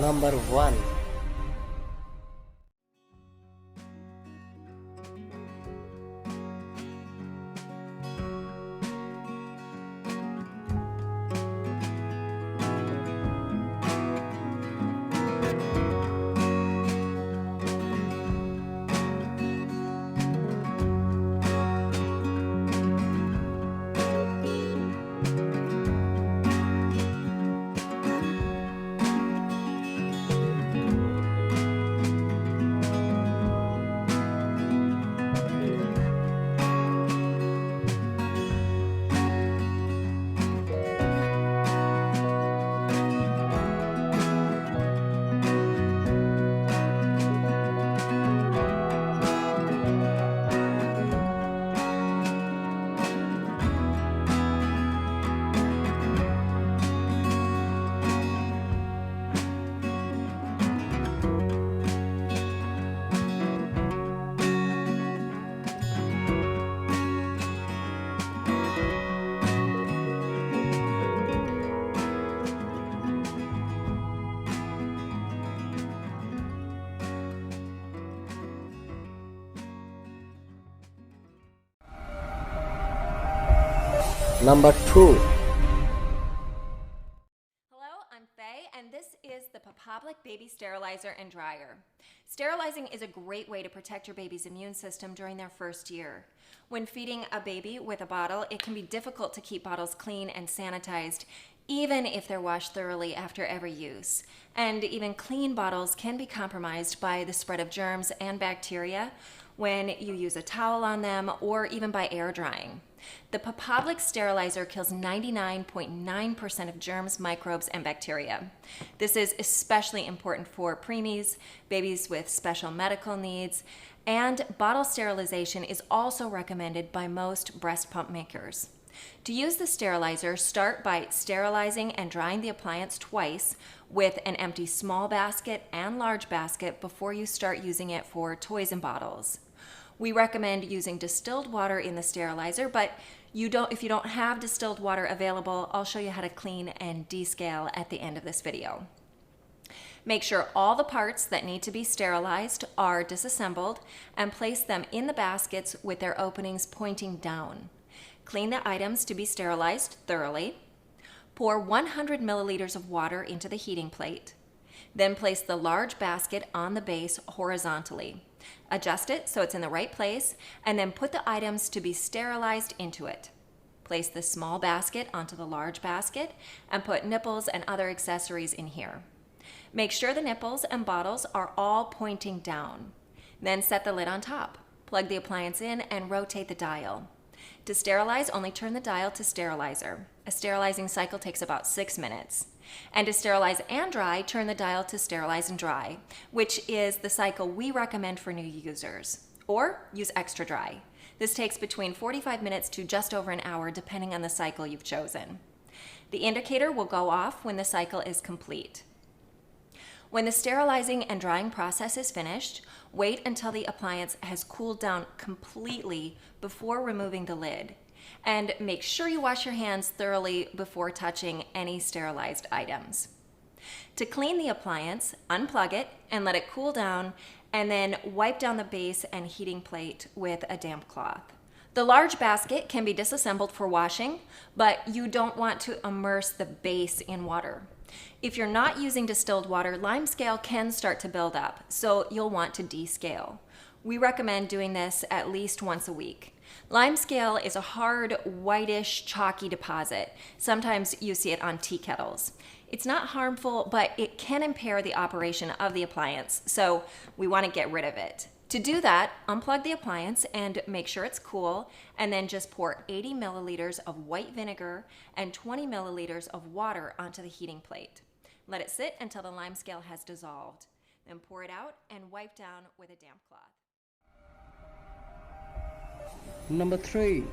Number 1. Number 2. Hello, I'm Faye, and this is the Papablic Baby Sterilizer and Dryer. Sterilizing is a great way to protect your baby's immune system during their first year. When feeding a baby with a bottle, it can be difficult to keep bottles clean and sanitized, even if they're washed thoroughly after every use. And even clean bottles can be compromised by the spread of germs and bacteria when you use a towel on them or even by air drying. The Papablic sterilizer kills 99.9% of germs, microbes, and bacteria. This is especially important for preemies, babies with special medical needs, and bottle sterilization is also recommended by most breast pump makers. To use the sterilizer, start by sterilizing and drying the appliance twice with an empty small basket and large basket before you start using it for toys and bottles. We recommend using distilled water in the sterilizer, but if you don't have distilled water available, I'll show you how to clean and descale at the end of this video. Make sure all the parts that need to be sterilized are disassembled and place them in the baskets with their openings pointing down. Clean the items to be sterilized thoroughly. Pour 100 milliliters of water into the heating plate. Then place the large basket on the base horizontally. Adjust it so it's in the right place, and then put the items to be sterilized into it. Place the small basket onto the large basket and put nipples and other accessories in here. Make sure the nipples and bottles are all pointing down. Then set the lid on top. Plug the appliance in and rotate the dial. To sterilize, only turn the dial to sterilizer. A sterilizing cycle takes about 6 minutes. And to sterilize and dry, turn the dial to sterilize and dry, which is the cycle we recommend for new users. Or use extra dry. This takes between 45 minutes to just over an hour, depending on the cycle you've chosen. The indicator will go off when the cycle is complete. When the sterilizing and drying process is finished, wait until the appliance has cooled down completely before removing the lid. And make sure you wash your hands thoroughly before touching any sterilized items. To clean the appliance, unplug it and let it cool down, and then wipe down the base and heating plate with a damp cloth. The large basket can be disassembled for washing, but you don't want to immerse the base in water. If you're not using distilled water, lime scale can start to build up, so you'll want to descale. We recommend doing this at least once a week. Lime scale is a hard, whitish, chalky deposit. Sometimes you see it on tea kettles. It's not harmful, but it can impair the operation of the appliance, so we want to get rid of it. To do that, unplug the appliance and make sure it's cool, and then just pour 80 milliliters of white vinegar and 20 milliliters of water onto the heating plate. Let it sit until the lime scale has dissolved. Then pour it out and wipe down with a damp cloth. Number 3.